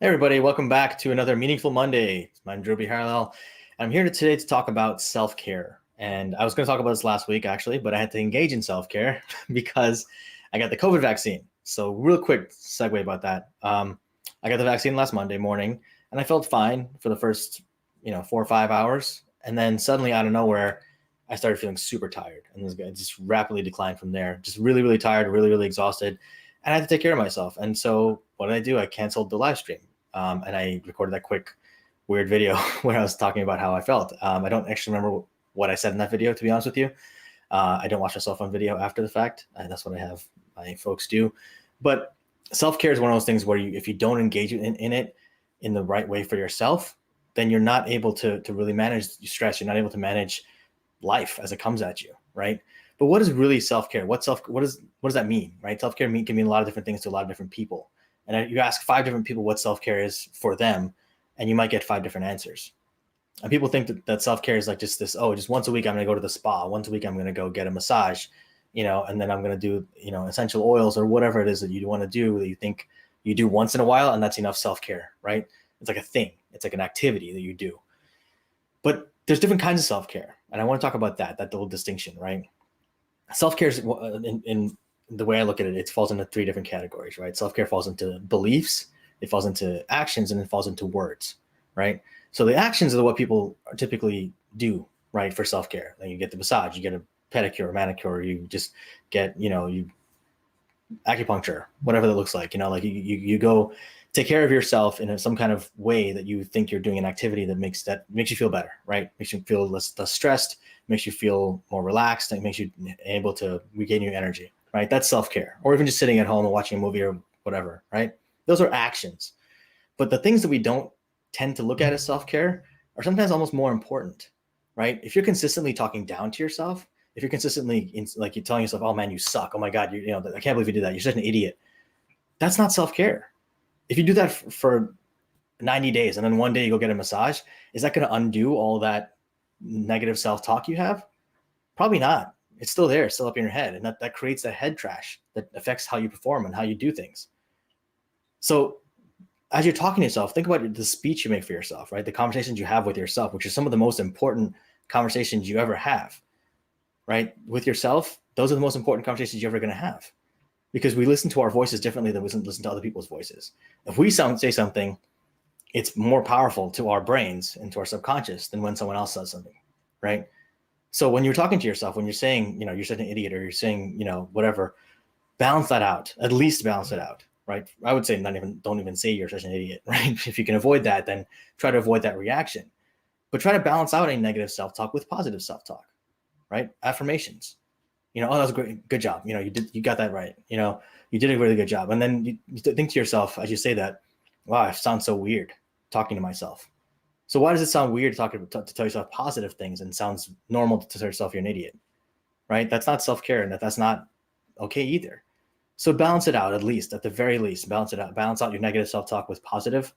Hey everybody, welcome back to another Meaningful Monday. I'm Drew B. Harrell. I'm here today to talk about self-care. And I was going to talk about this last week, actually, but I had to engage in self-care because I got the COVID vaccine. So real quick segue about that. I got the vaccine last Monday morning, and I felt fine for the first, 4 or 5 hours. And then suddenly out of nowhere, I started feeling super tired. And it just rapidly declined from there. Just really, really tired, really, really exhausted. And I had to take care of myself. And so what did I do? I canceled the live stream. And I recorded that quick, weird video where I was talking about how I felt. I don't actually remember what I said in that video, to be honest with you. I don't watch myself on video after the fact. That's what I have my folks do. But self-care is one of those things where if you don't engage in it in the right way for yourself, then you're not able to really manage stress. You're not able to manage life as it comes at you, right? But what is really self-care? What does that mean, right? Self-care can mean a lot of different things to a lot of different people. And you ask 5 different people what self-care is for them, and you might get 5 different answers. And people think that self-care is like just this, just once a week I'm going to go to the spa. Once a week I'm going to go get a massage, and then I'm going to do, essential oils or whatever it is that you want to do that you think you do once in a while, and that's enough self-care, right? It's like a thing. It's like an activity that you do. But there's different kinds of self-care, and I want to talk about that little distinction, right? Self-care is in the way I look at it, it falls into 3 different categories, right? Self-care falls into beliefs, it falls into actions, and it falls into words, right? So the actions are what people typically do, right, for self-care. Like you get the massage, you get a pedicure or manicure, you just get, you acupuncture, whatever that looks like, like you go take care of yourself in some kind of way that you think you're doing an activity that makes you feel better, right? Makes you feel less stressed, makes you feel more relaxed, and makes you able to regain your energy, right? That's self-care. Or even just sitting at home and watching a movie or whatever, right? Those are actions. But the things that we don't tend to look at as self-care are sometimes almost more important, right? If you're consistently talking down to yourself, if you're consistently like you're telling yourself, oh man, you suck, oh my God, I can't believe you did that, you're such an idiot, that's not self-care. If you do that for 90 days and then one day you go get a massage, is that going to undo all that negative self-talk you have? Probably not. It's still there, it's still up in your head, and that creates that head trash that affects how you perform and how you do things. So as you're talking to yourself, think about the speech you make for yourself, right? The conversations you have with yourself, which are some of the most important conversations you ever have, right? With yourself, those are the most important conversations you're ever going to have, because we listen to our voices differently than we listen to other people's voices. If we say something, it's more powerful to our brains and to our subconscious than when someone else says something, right? So when you're talking to yourself, when you're saying, you're such an idiot, or you're saying, whatever, balance that out. At least balance it out, right? I would say don't even say you're such an idiot, right? If you can avoid that, then try to avoid that reaction. But try to balance out any negative self-talk with positive self-talk, right? Affirmations. That was great. Good job. You got that right. You did a really good job. And then you think to yourself, as you say that, wow, I sound so weird talking to myself. So why does it sound weird to tell yourself positive things and sounds normal to tell yourself you're an idiot, right? That's not self-care, and that's not okay either. So balance it out, at the very least, balance it out. Balance out your negative self-talk with positive.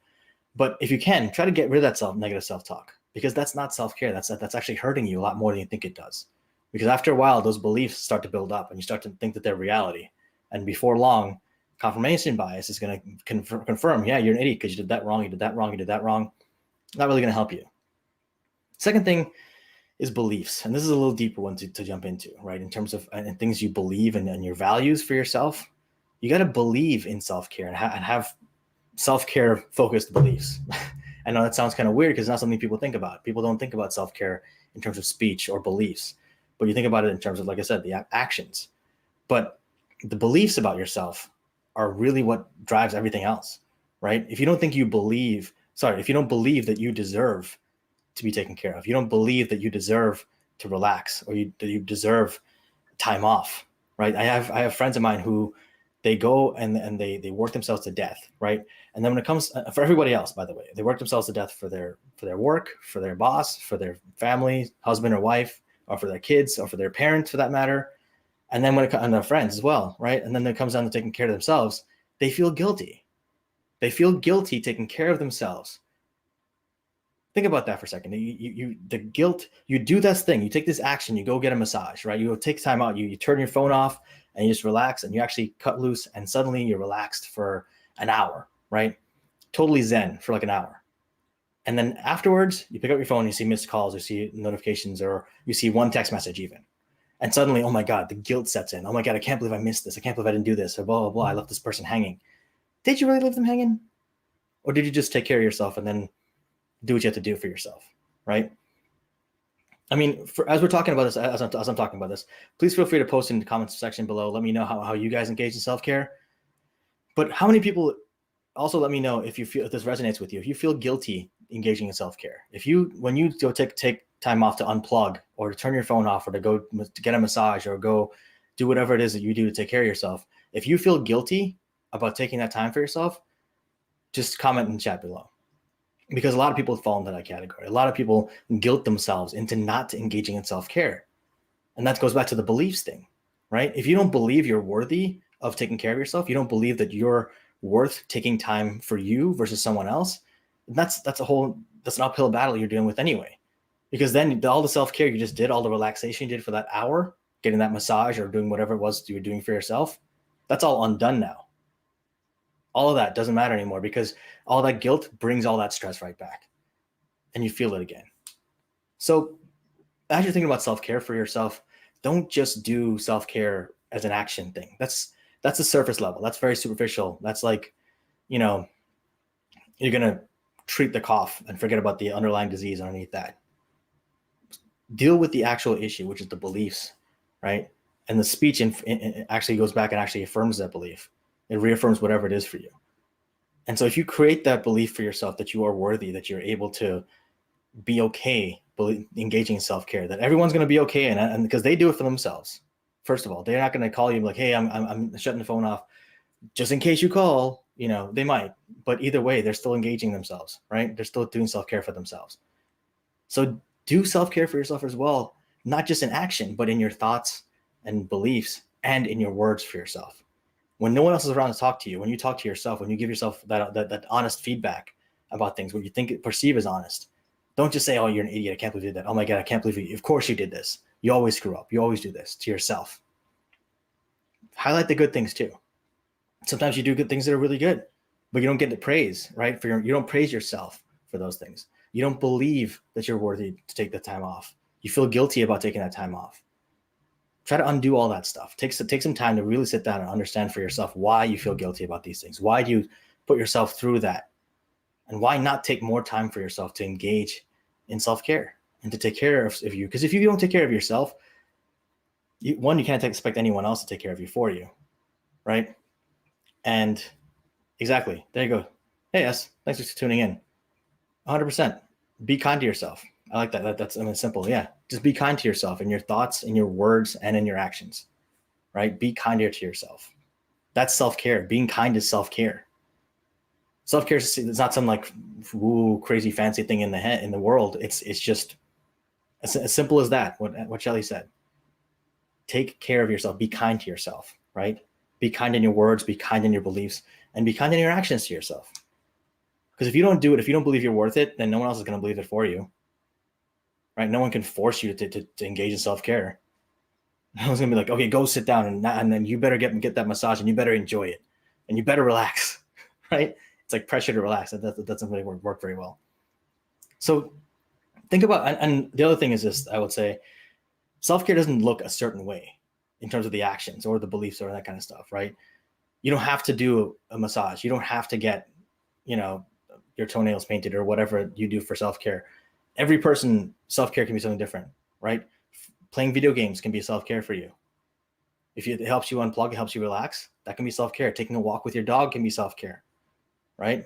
But if you can, try to get rid of that negative self-talk, because that's not self-care. That's actually hurting you a lot more than you think it does. Because after a while, those beliefs start to build up and you start to think that they're reality. And before long, confirmation bias is going to confirm, yeah, you're an idiot because you did that wrong, you did that wrong, you did that wrong. Not really going to help you. Second thing is beliefs. And this is a little deeper one to jump into, right? In terms of and things you believe and your values for yourself, you got to believe in self-care and have self-care focused beliefs. I know that sounds kind of weird because it's not something people think about. People don't think about self-care in terms of speech or beliefs, but you think about it in terms of, like I said, the actions. But the beliefs about yourself are really what drives everything else, right? If you don't believe that you deserve to be taken care of, you don't believe that you deserve to relax, or that you deserve time off, right? I have friends of mine who they go and they work themselves to death, right? And then when it comes for everybody else, by the way, they work themselves to death for their work, for their boss, for their family, husband or wife, or for their kids, or for their parents, for that matter. And then when it comes, and their friends as well, right? And then it comes down to taking care of themselves, they feel guilty. They feel guilty taking care of themselves. Think about that for a second. The guilt, you do this thing, you take this action, you go get a massage, right? You take time out, you turn your phone off and you just relax, and you actually cut loose, and suddenly you're relaxed for an hour, right? totally zen for like an hour. And then afterwards, you pick up your phone, you see missed calls, you see notifications, or you see one text message even. And suddenly, oh my God, the guilt sets in. Oh my God, I can't believe I missed this. I can't believe I didn't do this, or blah, blah, blah. I left this person hanging. Did you really leave them hanging? Or did you just take care of yourself and then do what you have to do for yourself, right? I mean, as we're talking about this, as I'm talking about this, please feel free to post in the comments section below. Let me know how you guys engage in self-care. But how many people, also let me know if you feel, if this resonates with you, if you feel guilty engaging in self-care. When you go take time off to unplug or to turn your phone off or to go to get a massage or go do whatever it is that you do to take care of yourself, if you feel guilty about taking that time for yourself, just comment in the chat below. Because a lot of people fall into that category. A lot of people guilt themselves into not engaging in self-care. And that goes back to the beliefs thing, right? If you don't believe you're worthy of taking care of yourself, you don't believe that you're worth taking time for you versus someone else, that's an uphill battle you're dealing with anyway. Because then all the self-care you just did, all the relaxation you did for that hour, getting that massage or doing whatever it was you were doing for yourself, that's all undone now. All of that doesn't matter anymore because all that guilt brings all that stress right back and you feel it again. So as you're thinking about self-care for yourself, don't just do self-care as an action thing. That's the surface level. That's very superficial. That's like, you're going to treat the cough and forget about the underlying disease underneath that. Deal with the actual issue, which is the beliefs, right? And the speech actually goes back and actually affirms that belief. It reaffirms whatever it is for you. And so if you create that belief for yourself that you are worthy, that you're able to be okay engaging in self-care, that everyone's going to be okay, and because they do it for themselves. First of all, they're not going to call you like, hey, I'm shutting the phone off just in case you call. They might, but either way, they're still engaging themselves, right? They're still doing self-care for themselves. So do self-care for yourself as well, not just in action, but in your thoughts and beliefs and in your words for yourself. When no one else is around to talk to you, when you talk to yourself, when you give yourself that honest feedback about things, what you perceive as honest, don't just say, oh, you're an idiot, I can't believe you did that. Oh my God, I can't believe you. Of course you did this. You always screw up. You always do this to yourself. Highlight the good things too. Sometimes you do good things that are really good, but you don't get the praise, right? You don't praise yourself for those things. You don't believe that you're worthy to take the time off. You feel guilty about taking that time off. Try to undo all that stuff. Take some time to really sit down and understand for yourself why you feel guilty about these things. Why do you put yourself through that? And why not take more time for yourself to engage in self-care and to take care of you? Because if you don't take care of yourself, you can't expect anyone else to take care of you for you, right? And exactly, there you go. Hey, S, thanks for tuning in. 100%. Be kind to yourself. I like that. That's simple. Yeah, just be kind to yourself in your thoughts, in your words, and in your actions, right? Be kinder to yourself. That's self-care. Being kind is self-care. Self-care is not some like crazy fancy thing in the world. It's just as simple as that. What Shelley said. Take care of yourself. Be kind to yourself, right? Be kind in your words, be kind in your beliefs, and be kind in your actions to yourself. Because if you don't do it, if you don't believe you're worth it, then no one else is going to believe it for you, right? No one can force you to engage in self-care. No one's going to be like, okay, go sit down and then you better get that massage and you better enjoy it and you better relax, right? It's like pressure to relax. That doesn't really work very well. So think about, and the other thing is this, I would say, self-care doesn't look a certain way in terms of the actions or the beliefs or that kind of stuff, right? You don't have to do a massage. You don't have to get, your toenails painted or whatever you do for self-care. Every person, self-care can be something different, right? Playing video games can be self-care for you. If it helps you unplug, it helps you relax, that can be self-care. Taking a walk with your dog can be self-care, right?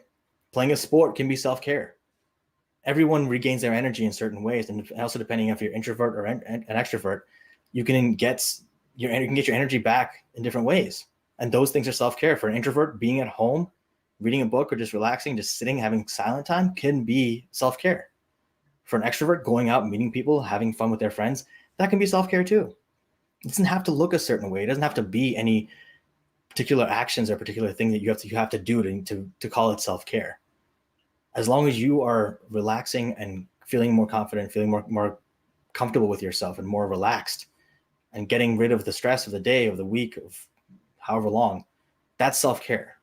Playing a sport can be self-care. Everyone regains their energy in certain ways. And also depending if you're introvert or an extrovert, you can get your energy back in different ways. And those things are self-care. For an introvert, being at home, reading a book or just relaxing, just sitting, having silent time can be self-care. For an extrovert, going out, meeting people, having fun with their friends, that can be self-care too. It doesn't have to look a certain way. It doesn't have to be any particular actions or particular thing that you have to do to call it self-care. As long as you are relaxing and feeling more confident, feeling more comfortable with yourself and more relaxed and getting rid of the stress of the day, of the week, of however long, that's self-care.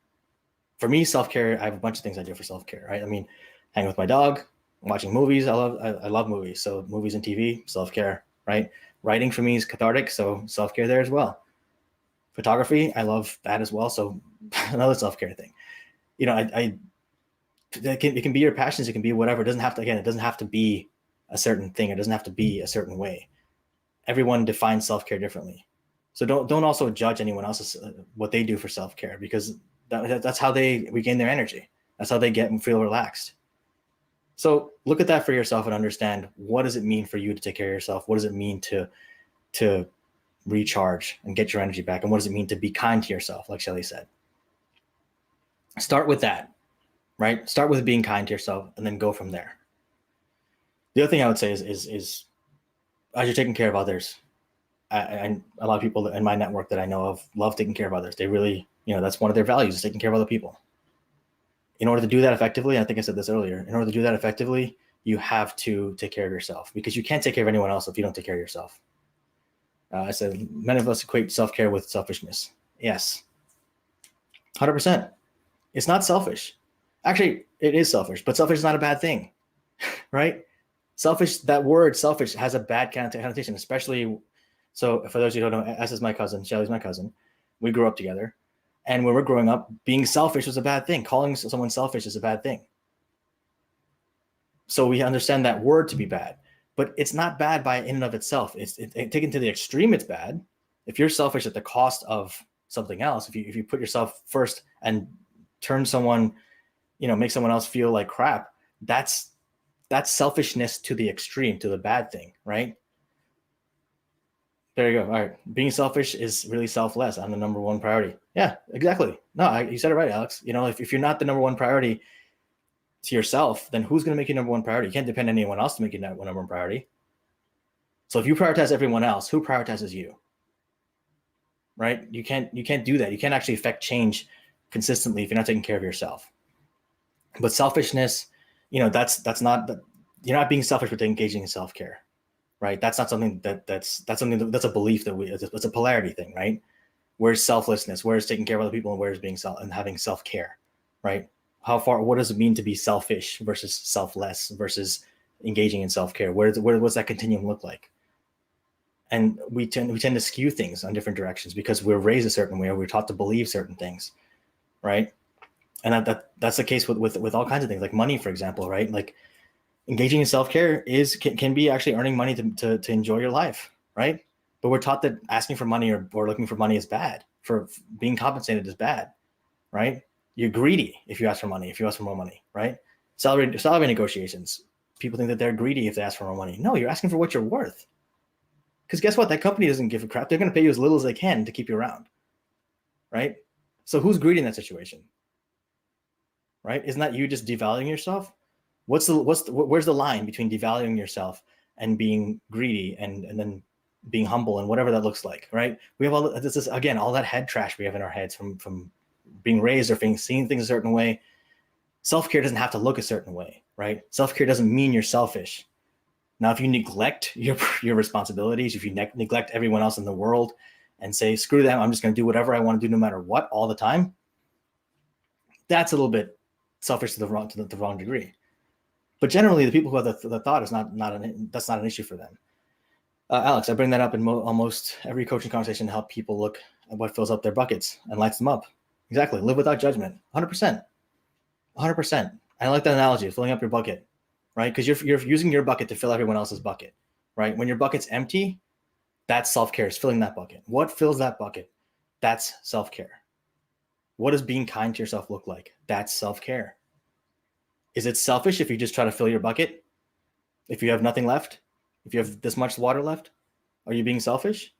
For me, self-care, I have a bunch of things I do for self-care, right? I mean, hanging with my dog, watching movies. I love movies. So movies and TV, self-care, right? Writing for me is cathartic, so self-care there as well. Photography, I love that as well. So another self-care thing. You know, it can be your passions, it can be whatever. It doesn't have to, again, it doesn't have to be a certain thing. It doesn't have to be a certain way. Everyone defines self-care differently. So don't also judge anyone else's what they do for self-care, because that's how they regain their energy. That's how they get and feel relaxed. So look at that for yourself and understand, what does it mean for you to take care of yourself? What does it mean to recharge and get your energy back? And what does it mean to be kind to yourself, like Shelly said? Start with that, right? Start with being kind to yourself and then go from there. The other thing I would say is as you're taking care of others, and a lot of people in my network that I know of love taking care of others. They really, that's one of their values, is taking care of other people. In order to do that effectively, I think I said this earlier, in order to do that effectively, you have to take care of yourself, because you can't take care of anyone else if you don't take care of yourself. I said, many of us equate self-care with selfishness. Yes, 100%. It's not selfish. Actually, it is selfish, but selfish is not a bad thing, right? Selfish, that word selfish has a bad connotation, especially. So for those of you who don't know, S is my cousin, Shelly's my cousin. We grew up together. And when we're growing up, being selfish was a bad thing. Calling someone selfish is a bad thing. So we understand that word to be bad, but it's not bad by in and of itself. Taken to the extreme, it's bad. If you're selfish at the cost of something else, if you put yourself first and turn someone, make someone else feel like crap, that's selfishness to the extreme, to the bad thing, right? There you go. All right. Being selfish is really selfless. I'm the number one priority. Yeah, exactly. No, you said it right, Alex. If you're not the number one priority to yourself, then who's going to make you number one priority? You can't depend on anyone else to make you number one priority. So if you prioritize everyone else, who prioritizes you? Right? You can't do that. You can't actually affect change consistently if you're not taking care of yourself. But selfishness, that's not, you're not being selfish with engaging in self-care. Right? That's not something that's a belief that it's a polarity thing, right? Where's selflessness? Where's taking care of other people, and where's being and having self-care, right? What does it mean to be selfish versus selfless versus engaging in self-care? What's that continuum look like? And we tend to skew things on different directions because we're raised a certain way, or we're taught to believe certain things, right? And that's the case with all kinds of things, like money, for example, right? Like, engaging in self-care can be actually earning money to enjoy your life, right? But we're taught that asking for money or looking for money is bad, for being compensated is bad, right? You're greedy if you ask for money, if you ask for more money, right? Salary negotiations, people think that they're greedy if they ask for more money. No, you're asking for what you're worth. Because guess what? That company doesn't give a crap. They're going to pay you as little as they can to keep you around, right? So who's greedy in that situation, right? Isn't that you just devaluing yourself? Where's the line between devaluing yourself and being greedy and then being humble and whatever that looks like, right? We have all this is, again, all that head trash we have in our heads from being raised or seeing things a certain way. Self-care doesn't have to look a certain way, right? Self-care doesn't mean you're selfish. Now, if you neglect your responsibilities, if you neglect everyone else in the world and say, screw them, I'm just going to do whatever I want to do no matter what all the time, that's a little bit selfish to the wrong degree. But generally, the people who have the thought is that's not an issue for them. Alex, I bring that up in almost every coaching conversation to help people look at what fills up their buckets and lights them up. Exactly. Live without judgment. 100%. 100%. I like that analogy of filling up your bucket, right? Because you're using your bucket to fill everyone else's bucket, right? When your bucket's empty, that's self-care, is filling that bucket. What fills that bucket? That's self-care. What does being kind to yourself look like? That's self-care. Is it selfish if you just try to fill your bucket? If you have nothing left? If you have this much water left? Are you being selfish?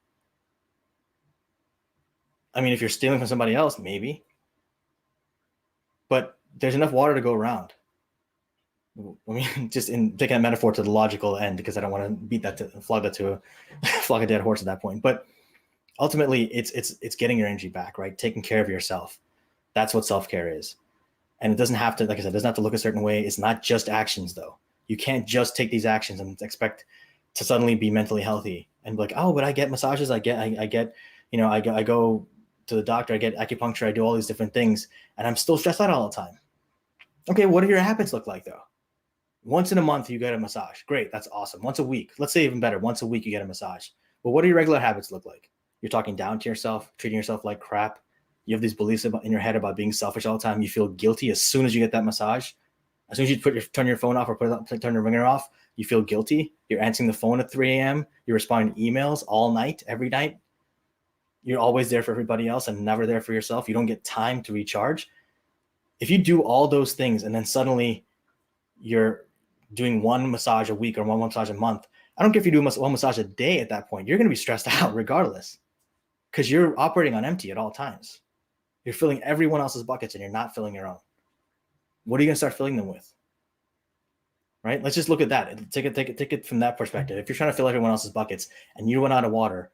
I mean, if you're stealing from somebody else, maybe. But there's enough water to go around. I mean, just in taking a metaphor to the logical end, because I don't want to flog a dead horse at that point. But ultimately, it's getting your energy back, right? Taking care of yourself. That's what self-care is. And it doesn't have to, like I said, it doesn't have to look a certain way. It's not just actions, though. You can't just take these actions and expect to suddenly be mentally healthy and be like, oh, but I get massages, I go, to the doctor, I get acupuncture, I do all these different things, and I'm still stressed out all the time. Okay, what do your habits look like though? Once in a month, you get a massage. Great, that's awesome. Once a week, let's say even better, once a week you get a massage. But what do your regular habits look like? You're talking down to yourself, treating yourself like crap. You have these beliefs in your head about being selfish all the time. You feel guilty as soon as you get that massage. As soon as you turn your phone off or turn your ringer off, you feel guilty. You're answering the phone at 3 a.m. You're responding to emails all night, every night. You're always there for everybody else and never there for yourself. You don't get time to recharge. If you do all those things and then suddenly you're doing one massage a week or one massage a month, I don't care if you do one massage a day at that point, you're going to be stressed out regardless, because you're operating on empty at all times. You're filling everyone else's buckets and you're not filling your own. What are you going to start filling them with? Right? Let's just look at that. Take it from that perspective. If you're trying to fill everyone else's buckets and you run out of water,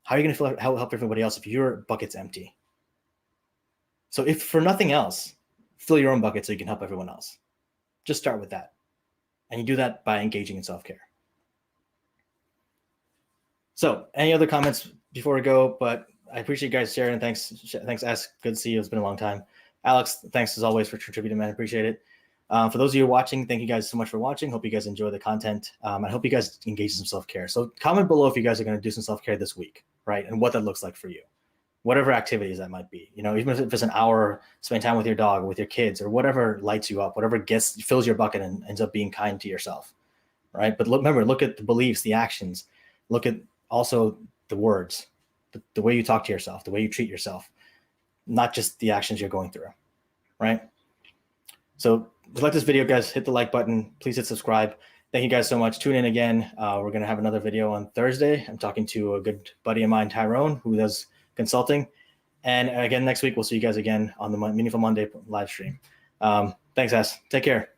how are you going to help everybody else if your bucket's empty? So if for nothing else, fill your own bucket so you can help everyone else. Just start with that. And you do that by engaging in self-care. So any other comments before we go? But I appreciate you guys sharing. Thanks, S. Good to see you. It's been a long time. Alex, thanks as always for contributing, man. I appreciate it. For those of you watching, thank you guys so much for watching. Hope you guys enjoy the content. I hope you guys engage in some self-care. So comment below if you guys are going to do some self-care this week, right? And what that looks like for you. Whatever activities that might be, even if it's an hour, spend time with your dog or with your kids or whatever lights you up, whatever fills your bucket and ends up being kind to yourself, right? But remember, look at the beliefs, the actions, look at also the words, the way you talk to yourself, the way you treat yourself, not just the actions you're going through, right? So if you like this video, guys, hit the like button. Please hit subscribe. Thank you guys so much. Tune in again. We're going to have another video on Thursday. I'm talking to a good buddy of mine, Tyrone, who does consulting. And again, next week, we'll see you guys again on the Meaningful Monday live stream. Thanks, guys. Take care.